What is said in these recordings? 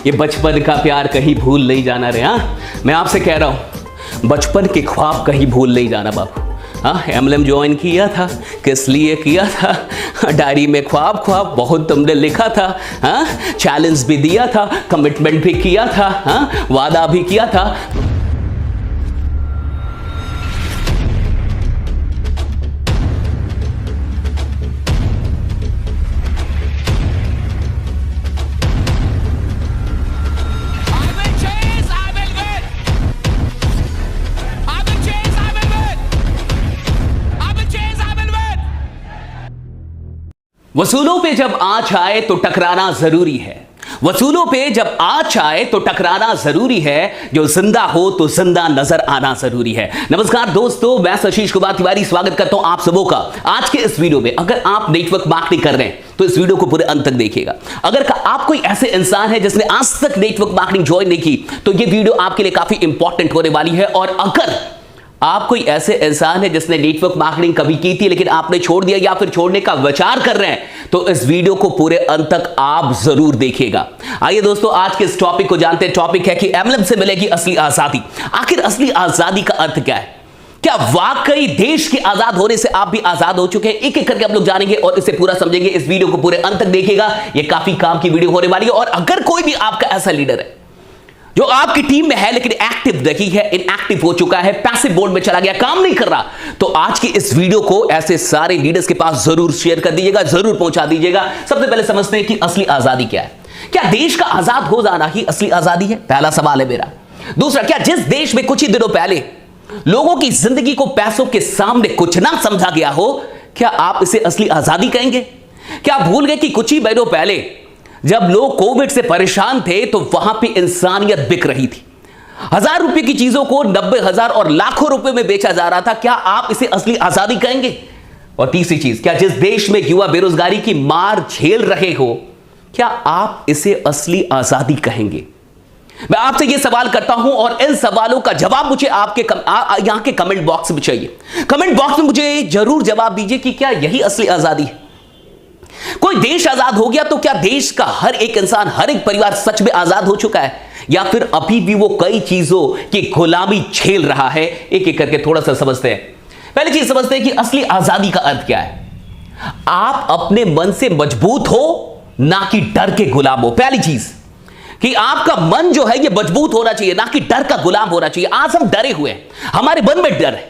ये बचपन का प्यार कहीं भूल नहीं जाना रे। हाँ, मैं आपसे कह रहा हूं, बचपन के ख्वाब कहीं भूल नहीं जाना बाबू। हाँ, एमएलएम ज्वाइन किया था, किस लिए किया था? डायरी में ख्वाब ख्वाब बहुत तुमने लिखा था। हाँ, चैलेंज भी दिया था, कमिटमेंट भी किया था, हाँ, वादा भी किया था। वसूलों पे जब आँच आए तो टकराना जरूरी है। वसूलों पे जब आँच आए तो टकराना जरूरी है। जो जिंदा हो तो जिंदा नजर आना जरूरी है। नमस्कार दोस्तों, मैं आशीष कुमार तिवारी स्वागत करता हूं आप सबों का आज के इस वीडियो में। अगर आप नेटवर्क मार्केटिंग कर रहे हैं तो इस वीडियो को पूरे अंत तक देखिएगा। अगर आप कोई ऐसे इंसान है जिसने आज तक नेटवर्क मार्केटिंग ज्वाइन नहीं की तो ये वीडियो आपके लिए काफी इंपॉर्टेंट होने वाली है। और अगर आप कोई ऐसे इंसान है जिसने नेटवर्क मार्केटिंग कभी की थी लेकिन आपने छोड़ दिया या फिर छोड़ने का विचार कर रहे हैं तो इस वीडियो को पूरे अंत तक आप जरूर देखिएगा। आइए दोस्तों, आज के इस टॉपिक को जानते हैं। टॉपिक है कि एमएलएम से मिलेगी असली आजादी। आखिर असली आजादी का अर्थ क्या है? क्या वाकई देश के आजाद होने से आप भी आजाद हो चुके हैं? एक एक करके हम लोग जानेंगे और इसे पूरा समझेंगे। इस वीडियो को पूरे अंत तक देखिएगा, यह काफी काम की वीडियो होने वाली है। और अगर कोई भी आपका ऐसा लीडर है जो आपकी टीम में है लेकिन एक्टिव नहीं है, इनएक्टिव हो चुका है, पैसिव मोड में चला गया, काम नहीं कर रहा, तो आज की इस वीडियो को ऐसे सारे लीडर्स के पास जरूर शेयर कर दीजिएगा, जरूर पहुंचा दीजिएगा। सबसे पहले समझते हैं कि असली आजादी क्या है। क्या देश का आजाद हो जाना ही असली आजादी है? पहला सवाल है मेरा। दूसरा, क्या जिस देश में कुछ ही दिनों पहले लोगों की जिंदगी को पैसों के सामने कुछ ना समझा गया हो, क्या आप इसे असली आजादी कहेंगे? क्या आप भूल गए कि कुछ ही महीनों पहले जब लोग कोविड से परेशान थे तो वहां पे इंसानियत बिक रही थी? 1000 रुपए की चीजों को 90,000 और लाखों रुपए में बेचा जा रहा था। क्या आप इसे असली आजादी कहेंगे? और तीसरी चीज, क्या जिस देश में युवा बेरोजगारी की मार झेल रहे हो, क्या आप इसे असली आजादी कहेंगे? मैं आपसे यह सवाल करता हूं और इन सवालों का जवाब मुझे आपके यहां के कमेंट बॉक्स में चाहिए। कमेंट बॉक्स में मुझे जरूर जवाब दीजिए कि क्या यही असली आजादी है? कोई देश आजाद हो गया तो क्या देश का हर एक इंसान, हर एक परिवार सच में आजाद हो चुका है, या फिर अभी भी वो कई चीजों की गुलामी झेल रहा है? एक एक करके थोड़ा सा समझते हैं। पहली चीज समझते हैं कि असली आजादी का अर्थ क्या है। आप अपने मन से मजबूत हो, ना कि डर के गुलाम हो। पहली चीज कि आपका मन जो है ये मजबूत होना चाहिए, ना कि डर का गुलाम होना चाहिए। आज हम डरे हुए हैं, हमारे मन में डर है।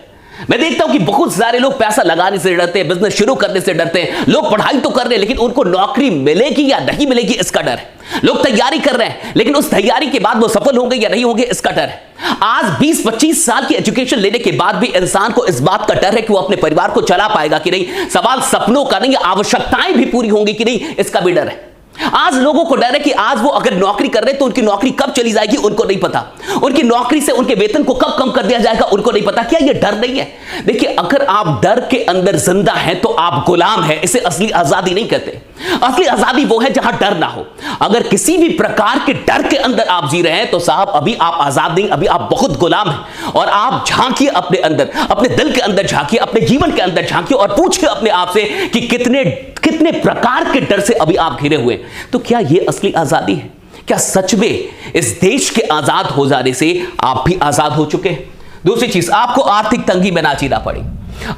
मैं देखता हूं कि बहुत सारे लोग पैसा लगाने से डरते हैं, बिजनेस शुरू करने से डरते हैं। लोग पढ़ाई तो कर रहे हैं लेकिन उनको नौकरी मिलेगी या नहीं मिलेगी इसका डर है। लोग तैयारी कर रहे हैं लेकिन उस तैयारी के बाद वो सफल होंगे या नहीं होंगे इसका डर है। आज 20-25 साल की एजुकेशन लेने के बाद भी इंसान को इस बात का डर है कि वो अपने परिवार को चला पाएगा कि नहीं। सवाल सपनों का नहीं, आवश्यकताएं भी पूरी होंगी कि नहीं, इसका भी डर है। आज लोगों को डर है कि आज वो अगर नौकरी कर रहे हैं तो उनकी नौकरी कब चली जाएगी उनको नहीं पता। उनकी नौकरी से उनके वेतन को कब कम कर दिया जाएगा उनको नहीं पता। क्या ये डर नहीं है? देखिए, अगर आप डर के अंदर जिंदा हैं तो आप गुलाम हैं। इसे असली आजादी नहीं कहते। असली आजादी वो है जहां डर ना हो। अगर किसी भी प्रकार के डर के अंदर आप जी रहे हैं तो साहब अभी आप आजाद नहीं, अभी आप बहुत गुलाम हैं। और आप झांकिए अपने अंदर, अपने दिल के अंदर झांकिए, अपने जीवन के अंदर झांकिए और पूछिए अपने आप से कि कितने प्रकार के डर से अभी आप घिरे हुए हैं। तो क्या यह असली आजादी है? क्या सच में इस देश के आजाद हो जाने से आप भी आजाद हो चुके हैं? दूसरी चीज, आपको आर्थिक तंगी में ना जीना पड़े।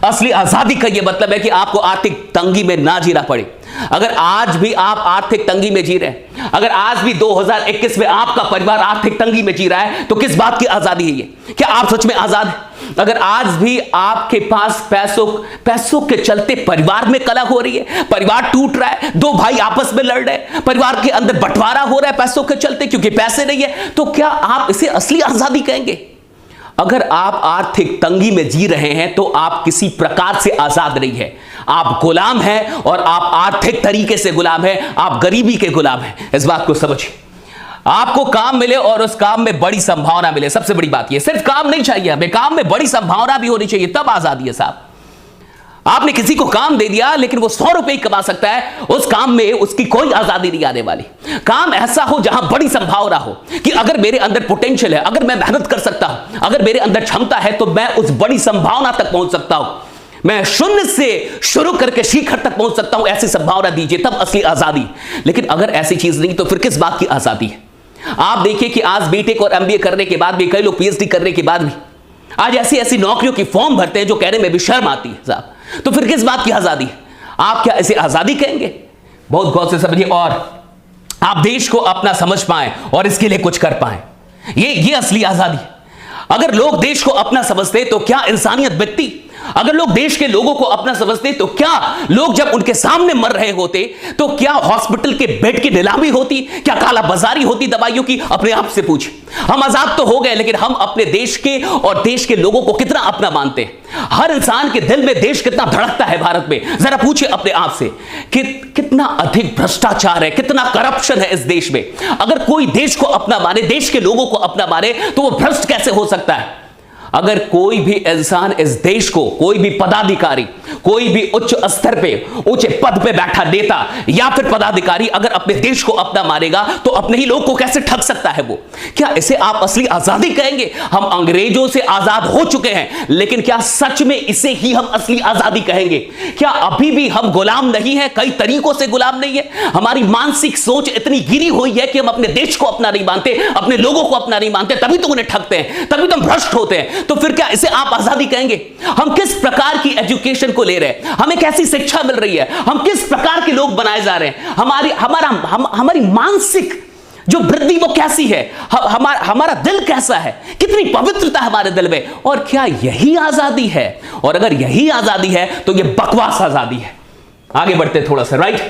असली आजादी का यह मतलब है कि आपको आर्थिक तंगी में ना जीना पड़े। अगर आज भी आप आर्थिक तंगी में जी रहे हैं, अगर आज भी 2021 में आपका परिवार आर्थिक तंगी में जी रहा है तो किस बात की आजादी है ये? क्या आप सच में आजाद हैं? अगर आज भी आपके पास पैसों के चलते परिवार में कलह हो रही है, परिवार टूट रहा है, दो भाई आपस में लड़ रहे हैं, परिवार के अंदर बंटवारा हो रहा है पैसों के चलते क्योंकि पैसे नहीं है, तो क्या आप इसे असली आजादी कहेंगे? अगर आप आर्थिक तंगी में जी रहे हैं तो आप किसी प्रकार से आजाद नहीं है। आप गुलाम हैं और आप आर्थिक तरीके से गुलाम हैं, आप गरीबी के गुलाम हैं। इस बात को समझिए। आपको काम मिले और उस काम में बड़ी संभावना मिले, सबसे बड़ी बात यह। सिर्फ काम नहीं चाहिए हमें, काम में बड़ी संभावना भी होनी चाहिए, तब आजादी है साहब। आपने किसी को काम दे दिया लेकिन वो 100 रुपए ही कमा सकता है, उस काम में उसकी कोई आजादी नहीं आने वाली। काम ऐसा हो जहां बड़ी संभावना हो कि अगर मेरे अंदर पोटेंशियल है, अगर मैं मेहनत कर सकता हूं, अगर मेरे अंदर क्षमता है तो मैं उस बड़ी संभावना तक पहुंच सकता हूं। मैं शून्य से शुरू करके शिखर तक पहुंच सकता हूं। ऐसी संभावना दीजिए, तब असली आजादी। लेकिन अगर ऐसी चीज नहीं तो फिर किस बात की आजादी है? आप देखिए कि आज बीटेक और एमबीए करने के बाद भी, कई लोग पीएचडी करने के बाद भी आज ऐसी ऐसी नौकरियों की फॉर्म भरते हैं जो कहने में भी शर्म आती है साहब। तो फिर किस बात की आजादी है? आप क्या इसे आजादी कहेंगे? बहुत गौर से समझिए और आप देश को अपना समझ पाए और इसके लिए कुछ कर पाए, ये असली आजादी है। अगर लोग देश को अपना समझते तो क्या इंसानियत बिकती? अगर लोग देश के लोगों को अपना समझते तो क्या लोग जब उनके सामने मर रहे होते तो क्या हॉस्पिटल के बेड की नीलामी होती? क्या काला बाजारी होती दवाइयों की? अपने आप से पूछे। हम आजाद तो हो गए, लेकिन हम अपने देश के और देश के लोगों को कितना अपना मानते हैं? हर इंसान के दिल में देश कितना धड़कता है भारत में? जरा पूछिए अपने आप से कि कितना अधिक भ्रष्टाचार है, कितना करप्शन है इस देश में। अगर कोई देश को अपना माने, देश के लोगों को अपना माने, तो वो भ्रष्ट कैसे हो सकता है? अगर कोई भी इंसान इस देश को, कोई भी पदाधिकारी, कोई भी उच्च स्तर पे, ऊंचे पद पे बैठा नेता या फिर पदाधिकारी अगर अपने देश को अपना मानेगा तो अपने ही लोग को कैसे ठग सकता है वो? क्या इसे आप असली आजादी कहेंगे? हम अंग्रेजों से आजाद हो चुके हैं, लेकिन क्या सच में इसे ही हम असली आजादी कहेंगे? क्या अभी भी हम गुलाम नहीं है? कई तरीकों से गुलाम नहीं है। हमारी मानसिक सोच इतनी गिरी हुई है कि हम अपने देश को अपना नहीं मानते, अपने लोगों को अपना नहीं मानते, तभी तो उन्हें ठगते हैं, तभी तो हम भ्रष्ट होते हैं। तो फिर क्या इसे आप आजादी कहेंगे? हम किस प्रकार की एजुकेशन को ले रहे हैं? हमें कैसी शिक्षा मिल रही है? हम किस प्रकार के लोग बनाए जा रहे हैं? हमारी मानसिक जो वृद्धि वो कैसी है? हमारा दिल कैसा है? कितनी पवित्रता हमारे दिल में? और क्या यही आजादी है? और अगर यही आजादी है तो ये बकवास आजादी है। आगे बढ़ते थोड़ा सा, राइट?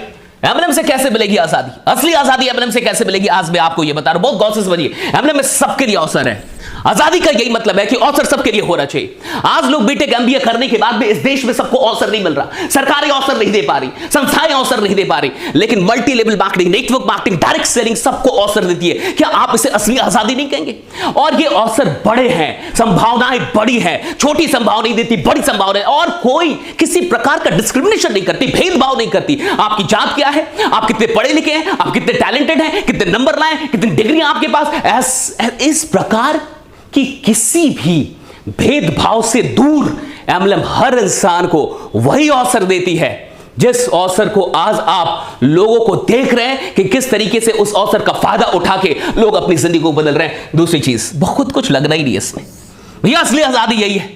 एमएलएम से कैसे मिलेगी आजादी? असली आजादी एमएलएम से कैसे मिलेगी? आज मैं आपको यह बता रहा हूं, बहुत गौर से समझिए। एमएलएम में सबके लिए अवसर है। आजादी का यही मतलब है कि अवसर सबके लिए होना चाहिए। आज लोग बीटेक एमबीए करने के बाद भी इस देश में सबको अवसर नहीं मिल रहा, सरकारें अवसर नहीं दे पा रही, संस्थाएं अवसर नहीं दे पा रही, लेकिन multi level marketing, network marketing, direct selling सबको अवसर देती है। क्या आप इसे असली आजादी नहीं कहेंगे? और ये अवसर बड़े हैं, संभावनाएं बड़ी हैं, छोटी संभावना नहीं देती, बड़ी संभावनाएं, और कोई किसी प्रकार का डिस्क्रिमिनेशन नहीं करती, भेदभाव नहीं करती। आपकी जात क्या है, आप कितने पढ़े लिखे हैं, आप कितने टैलेंटेड हैं, कितने नंबर लाए, कितनी डिग्री आपके पास, इस प्रकार कि किसी भी भेदभाव से दूर एमएलएम हर इंसान को वही अवसर देती है जिस अवसर को आज आप लोगों को देख रहे हैं कि किस तरीके से उस अवसर का फायदा उठा के लोग अपनी जिंदगी को बदल रहे हैं। दूसरी चीज, बहुत कुछ लगना ही नहीं है इसमें। भैया असली आजादी यही है,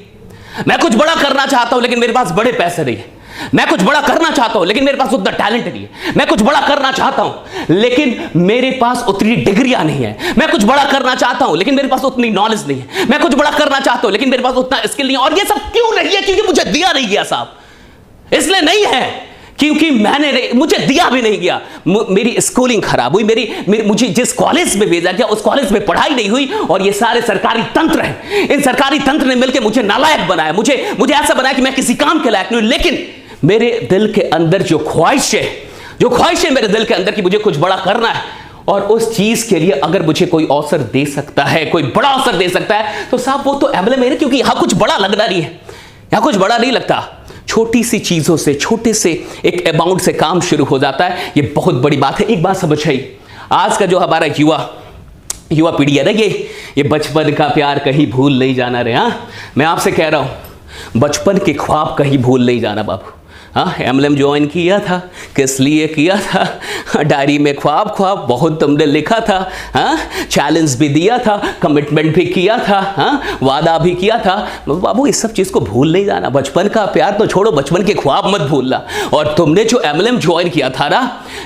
मैं कुछ बड़ा करना चाहता हूं लेकिन मेरे पास बड़े पैसे नहीं है, मैं कुछ बड़ा करना चाहता हूं लेकिन मेरे पास उतना टैलेंट नहीं है, मैं कुछ बड़ा करना चाहता हूं लेकिन मेरे पास उतनी डिग्रियां नहीं है, मैं कुछ बड़ा करना चाहता हूं लेकिन मेरे पास उतनी नॉलेज नहीं है, मैं कुछ बड़ा करना चाहता हूं लेकिन मेरे पास उतना स्किल नहीं है। और ये सब क्यों नहीं है? क्योंकि मुझे दिया नहीं गया साहब। इसलिए नहीं है क्योंकि मुझे दिया भी नहीं गया। मेरी स्कूलिंग खराब हुई, मुझे जिस कॉलेज में भेजा गया उस कॉलेज में पढ़ाई नहीं हुई, और ये सारे सरकारी तंत्र हैं, इन सरकारी तंत्र ने मिलकर मुझे नालायक बनाया, मुझे ऐसा बनाया कि मैं किसी काम के लायक नहीं हूं। लेकिन मेरे दिल के अंदर जो ख्वाहिश है मेरे दिल के अंदर कि मुझे कुछ बड़ा करना है, और उस चीज के लिए अगर मुझे कोई अवसर दे सकता है, कोई बड़ा अवसर दे सकता है, तो साहब वो तो एमएलएम है, क्योंकि यहां कुछ बड़ा लगना नहीं है, यहां कुछ बड़ा नहीं लगता। छोटी सी चीजों से, छोटे से एक अमाउंट से काम शुरू हो जाता है। ये बहुत बड़ी बात है। एक बात समझ आई, आज का जो हमारा युवा पीढ़ी है ना, ये बचपन का प्यार कहीं भूल नहीं जाना रे। हाँ, मैं आपसे कह रहा हूं, बचपन के ख्वाब कहीं भूल नहीं जाना बाबू। हाँ, एमएलएम ज्वाइन किया था, किस लिए किया था? डायरी में ख्वाब बहुत तुमने लिखा था। हाँ, चैलेंज भी दिया था, कमिटमेंट भी किया था, हाँ, वादा भी किया था। बाबू इस सब चीज़ को भूल नहीं जाना। बचपन का प्यार तो छोड़ो, बचपन के ख्वाब मत भूलना। और तुमने जो एमएलएम ज्वाइन किया था ना,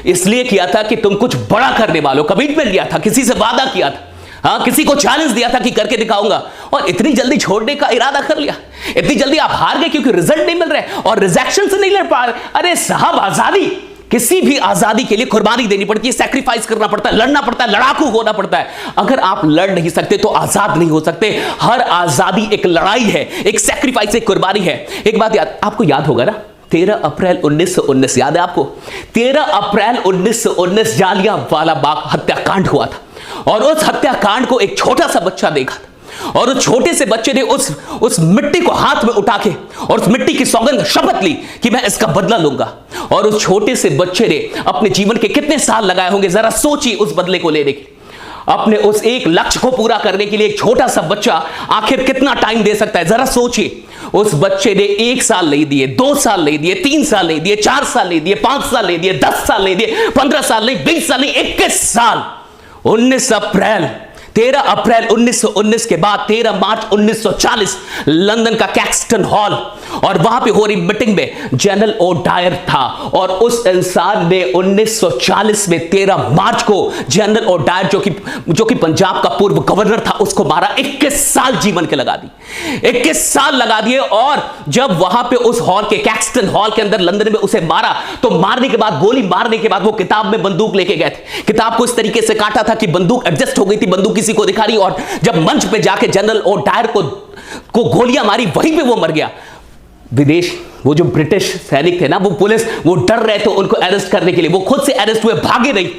इसलिए किया था कि तुम कुछ बड़ा करने वालों, कमिटमेंट लिया था, किसी से वादा किया था, हाँ, किसी को चैलेंज दिया था कि करके दिखाऊंगा, और इतनी जल्दी छोड़ने का इरादा कर लिया। इतनी जल्दी आप हार गए क्योंकि रिजल्ट नहीं मिल रहे और रिजेक्शन से नहीं लड़ पा रहे। अरे साहब, आजादी, किसी भी आजादी के लिए कुर्बानी देनी पड़ती है, सैक्रिफाइस करना पड़ता है, लड़ना पड़ता है, लड़ाकू होना पड़ता है। अगर आप लड़ नहीं सकते तो आजाद नहीं हो सकते। हर आजादी एक लड़ाई है, एक सैक्रिफाइस, एक कुर्बानी है। एक बात आपको याद होगा ना, 13 अप्रैल 1919, याद है आपको? 13 अप्रैल 1919 जालियांवाला बाग हत्याकांड हुआ था, और उस हत्याकांड को एक छोटा सा बच्चा देखा था, और उस छोटे से बच्चे ने उस मिट्टी को हाथ में उठा के और उस मिट्टी की सौगंध, शपथ ली कि मैं इसका बदला लूंगा। और उस छोटे से बच्चे ने अपने जीवन के कितने साल लगाए होंगे, जरा सोचिए उस बदले को लेने के, अपने उस एक लक्ष्य को पूरा करने के लिए एक छोटा सा बच्चा आखिर कितना टाइम दे सकता है? जरा सोचिए। उस बच्चे ने 1 साल नहीं दिए, 2 साल नहीं दिए, 3 साल नहीं दिए, 4 साल नहीं दिए, 5 साल नहीं दिए, 10 साल नहीं दिए, 15 साल नहीं, 20 साल नहीं, 21 साल 13 अप्रैल 1919 के बाद 13 मार्च 1940 लंदन का कैक्सटन हॉल, और वहां पे हो रही मीटिंग में जनरल ओ डायर था, और उस इंसान ने 1940 में 13 मार्च को जनरल ओ डायर जो कि पंजाब का पूर्व गवर्नर था उसको मारा। 21 साल जीवन के लगा दी, 21 साल लगा दिए। और जब वहां पे उस हॉल के कैक्सटन हॉल के अंदर लंदन में उसे मारा, तो मारने के बाद, गोली मारने के बाद वो किताब में बंदूक लेके गए थे। किताब को इस तरीके से काटा था कि बंदूक एडजस्ट हो गई थी, बंदूक किसी को दिखा रही, और जब मंच पे जाके जनरल ओ डायर को गोलियां मारी, वहीं पे वो मर गया। विदेश, वो जो ब्रिटिश सैनिक थे ना, वो पुलिस, वो डर रहे थे उनको अरेस्ट करने के लिए, वो खुद से अरेस्ट हुए, भागे नहीं,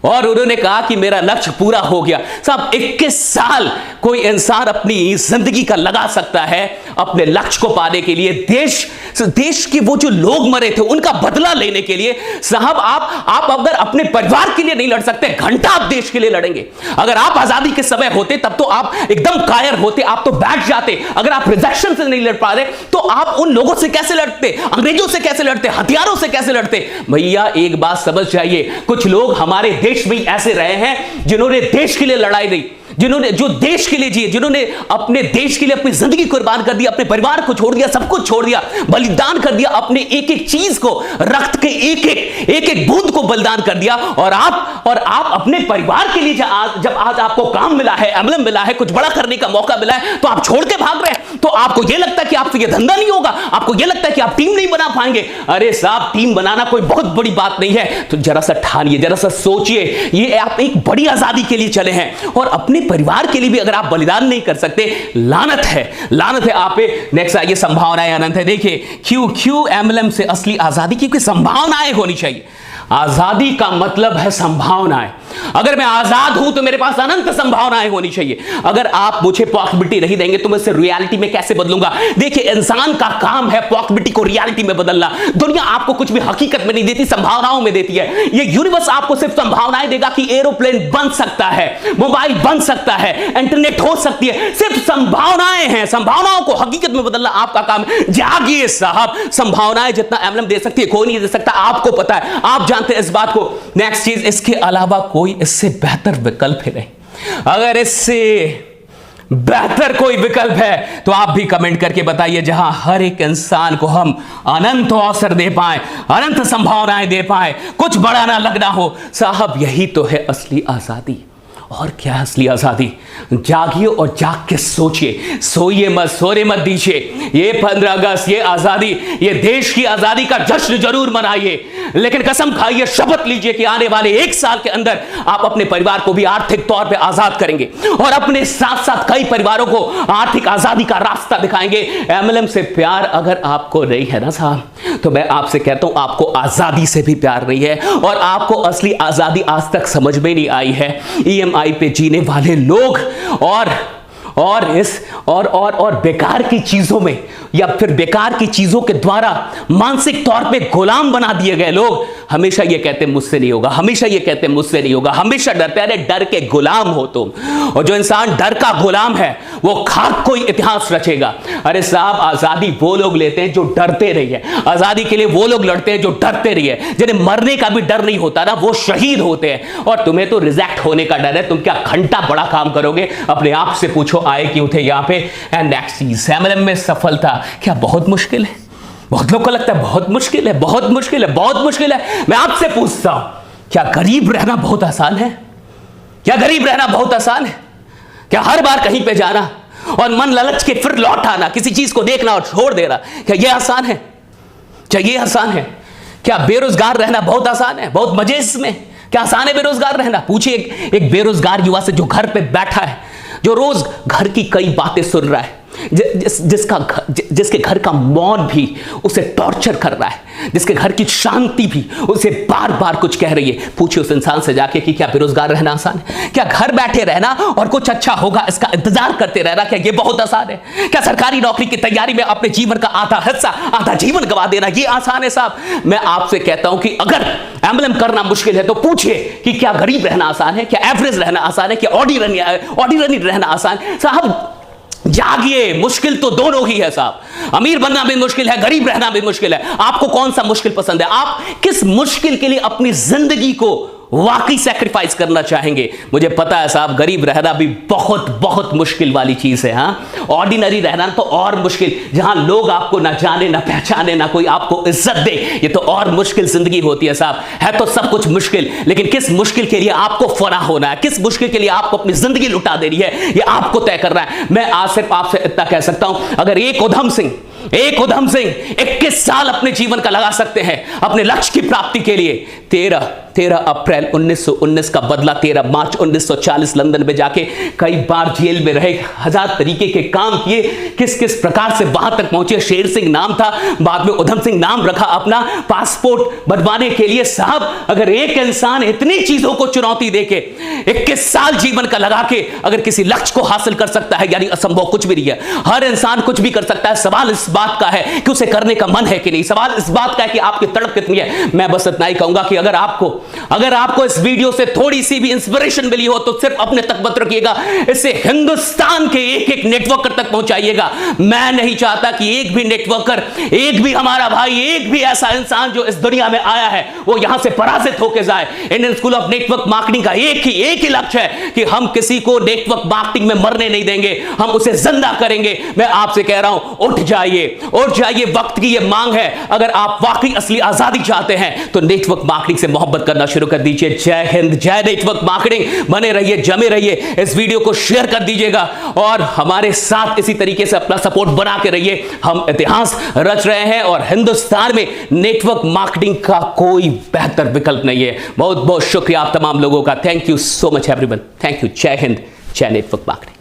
और उन्होंने कहा कि मेरा लक्ष्य पूरा हो गया। साहब 21 साल कोई इंसान अपनी जिंदगी का लगा सकता है अपने लक्ष्य को पाने के लिए, देश के वो जो लोग मरे थे उनका बदला लेने के लिए। साहब आप अगर अपने परिवार के लिए नहीं लड़ सकते, घंटा आप देश के लिए लड़ेंगे। अगर आप आजादी के समय होते तब तो आप एकदम कायर होते, आप तो बैठ जाते। अगर आप रिजेक्शन से नहीं लड़ पा रहे तो आप उन लोगों से कैसे लड़ते, अंग्रेजों से कैसे लड़ते, हथियारों से कैसे लड़ते? भैया एक बात समझ जाइए, कुछ लोग हमारे देश में ऐसे रहे हैं जिन्होंने देश के लिए लड़ाई दी, जो देश के लिए जिए, जिन्होंने अपने देश के लिए अपनी जिंदगी कुर्बान कर दी, अपने परिवार को छोड़ दिया, सब कुछ छोड़ दिया, बलिदान कर दिया, अपने एक एक चीज को, रक्त के एक एक बूंद को बलिदान कर दिया। और आप अपने परिवार के लिए जब आज आपको काम मिला है, एम्बलम मिला है, कुछ बड़ा करने का मौका मिला है, तो आप छोड़ के भाग रहे हैं। तो आपको यह लगता है कि आपसे यह धंधा नहीं होगा, आपको यह लगता है कि आप टीम नहीं बना पाएंगे। अरे साहब, टीम बनाना कोई बहुत बड़ी बात नहीं है। तो जरा सा ठानिए, जरा सा सोचिए, ये आप एक बड़ी आजादी के लिए चले हैं, और अपने परिवार के लिए भी अगर आप बलिदान नहीं कर सकते, लानत है आप पे। नेक्स्ट आइए, संभावनाएं अनंत है। देखिए क्यों एम्बलम से असली आजादी, क्योंकि संभावनाएं होनी चाहिए। आजादी का मतलब है संभावनाएं। अगर मैं आजाद हूं तो मेरे पास अनंत संभावनाएं होनी चाहिए। अगर आप मुझे पॉसिबिलिटी नहीं देंगे तो मैं इसे रियलिटी में कैसे बदलूंगा? देखिए, इंसान का काम है पॉसिबिलिटी को रियलिटी में बदलना। दुनिया आपको कुछ भी हकीकत में नहीं देती, संभावनाओं में देती है। ये यूनिवर्स आपको सिर्फ संभावनाएं देगा कि एरोप्लेन बन सकता है, मोबाइल बन सकता है, इंटरनेट हो सकती है। सिर्फ संभावनाएं हैं, संभावनाओं को हकीकत में बदलना आपका काम है। जागिए साहब, संभावनाएं जितना एम्बलम दे सकती है कोई नहीं दे सकता, आपको पता है, आप जानते हैं इस बात को। नेक्स्ट चीज, इसके अलावा कोई इससे बेहतर विकल्प है नहीं। अगर इससे बेहतर कोई विकल्प है तो आप भी कमेंट करके बताइए, जहां हर एक इंसान को हम अनंत अवसर दे पाए, अनंत संभावनाएं दे पाए, कुछ बड़ा ना लगना हो। साहब यही तो है असली आजादी। और क्या असली आजादी? जागिए और जाग के सोचिए, सोइए मत, सोने मत दीजिए। ये 15 अगस्त, ये आजादी, ये देश की आजादी का जश्न जरूर मनाइए, लेकिन कसम खाइए, शपथ लीजिए कि आने वाले 1 साल के अंदर आप अपने परिवार को भी आर्थिक तौर पे आजाद करेंगे, और अपने साथ साथ कई परिवारों को आर्थिक आजादी का रास्ता दिखाएंगे। एमएलएम से प्यार अगर आपको नहीं है ना साहब, तो मैं आपसे कहता हूं आपको आजादी से भी प्यार नहीं है, और आपको असली आजादी आज तक समझ में नहीं आई है। ईएमआई पे जीने वाले लोग और बेकार की चीजों में, या फिर बेकार की चीजों के द्वारा मानसिक तौर पे गुलाम बना दिए गए लोग हमेशा ये कहते हैं मुझसे नहीं होगा, हमेशा ये कहते हैं मुझसे नहीं होगा, हमेशा डरते हैं। अरे डर के गुलाम हो तुम, और जो इंसान डर का गुलाम है वो खाक कोई इतिहास रचेगा। अरे साहब, आजादी वो लोग लेते हैं जो डरते नहीं है, आजादी के लिए वो लोग लड़ते हैं जो डरते नहीं है, जिन्हें मरने का भी डर नहीं होता ना, वो शहीद होते हैं। और तुम्हें तो रिजेक्ट होने का डर है, तुम क्या घंटा बड़ा काम करोगे? अपने आप से पूछो, आए क्यों थे यहाँ पे? एंड नेक्स्ट चीज, एमएलएम में सफलता क्या बहुत मुश्किल है? बहुत लोग को लगता है बहुत मुश्किल है, बहुत मुश्किल है, बहुत मुश्किल है। मैं आपसे पूछता हूं, क्या गरीब रहना बहुत आसान है? क्या गरीब रहना बहुत आसान है? क्या हर बार कहीं पे जाना और मन ललच के फिर लौट आना, किसी चीज को देखना और छोड़ देना, क्या यह आसान है? क्या यह आसान है? क्या बेरोजगार रहना बहुत आसान है? बहुत मजे इसमें? क्या आसान है बेरोजगार रहना? पूछिए एक बेरोजगार युवा से जो घर पे बैठा है, जो रोज घर की कई बातें सुन रहा है, जिसके घर का मौन भी उसे टॉर्चर कर रहा है, जिसके घर की शांति भी उसे बार बार कुछ कह रही है। पूछिए उस इंसान से जाके कि क्या बेरोजगार रहना आसान है? क्या घर बैठे रहना और कुछ अच्छा होगा इसका इंतजार करते रहना, क्या ये बहुत आसान है? क्या सरकारी नौकरी की तैयारी में अपने जीवन का आधा हिस्सा, आधा जीवन गवा देना ये आसान है? साहब, मैं आपसे कहता हूं कि अगर एम्बलम करना मुश्किल है तो पूछिए कि क्या गरीब रहना आसान है? क्या एवरेज रहना आसान है? क्या ऑर्डिनरी रहना आसान? साहब जागिए, मुश्किल तो दोनों ही है साहब। अमीर बनना भी मुश्किल है, गरीब रहना भी मुश्किल है। आपको कौन सा मुश्किल पसंद है? आप किस मुश्किल के लिए अपनी जिंदगी को वाकई सैक्रिफाइस करना चाहेंगे। मुझे पता है साहब, गरीब रहना भी बहुत बहुत मुश्किल वाली चीज है। हाँ, ऑर्डिनरी रहना तो और मुश्किल, जहां लोग आपको ना जाने ना पहचाने, ना कोई आपको इज्जत दे, ये तो और मुश्किल जिंदगी होती है साहब। है तो सब कुछ मुश्किल, लेकिन किस मुश्किल के लिए आपको फना होना है, किस मुश्किल के लिए आपको अपनी जिंदगी लुटा देनी है, ये आपको तय करना है। मैं आज सिर्फ आपसे इतना कह सकता हूं, अगर एक उधम सिंह 21 साल अपने जीवन का लगा सकते हैं अपने लक्ष्य की प्राप्ति के लिए, 13 अप्रैल 1919 का बदला 13 मार्च 1940 लंदन में जाके कई बार जेल में रहे, 1000 तरीके के काम किए, किस किस प्रकार से वहां तक पहुंचे। शेर सिंह नाम था, बाद में उधम सिंह नाम रखा अपना पासपोर्ट बनवाने के लिए। साहब, अगर एक इंसान इतनी चीजों को चुनौती देके 21 साल जीवन का लगा के अगर किसी लक्ष्य को हासिल कर सकता है, यानी असंभव कुछ भी नहीं है। हर इंसान कुछ भी कर सकता है। सवाल इस बात का है कि उसे करने का मन है कि नहीं, सवाल इस बात का है कि आपकी तड़प कितनी है। मैं बस इतना ही कहूंगा कि अगर आपको इस वीडियो से थोड़ी सी भी इंस्पिरेशन मिली हो तो सिर्फ अपने तक मत रखिएगा, इसे हिंदुस्तान के एक नेटवर्कर तक पहुंचाइएगा। मैं नहीं चाहता कि एक भी नेटवर्कर, एक भी हमारा भाई, एक भी ऐसा इंसान जो इस दुनिया में आया है वो यहां से पराजित होकर जाए। Indian school of network marketing का एक ही लक्ष्य है कि हम किसी को नेटवर्क मार्केटिंग में मरने नहीं देंगे, हम उसे जिंदा करेंगे। मैं आपसे कह रहा हूं, उठ जाइए, वक्त की ये मांग है। अगर आप वाकई असली आजादी चाहते हैं तो नेटवर्क मार्केटिंग से मोहब्बत करना शुरू कर दीजिए। जय हिंद, जय नेटवर्क मार्केटिंग। बने रहिए, जमे रहिए, इस वीडियो को शेयर कर दीजिएगा और हमारे साथ इसी तरीके से अपना सपोर्ट बना के रहिए। हम इतिहास रच रहे हैं और हिंदुस्तान में नेटवर्क मार्केटिंग का कोई बेहतर विकल्प नहीं है। बहुत बहुत शुक्रिया आप तमाम लोगों का। Thank you so much everyone. Thank you. जय हिंद, जय नेटवर्क मार्केटिंग।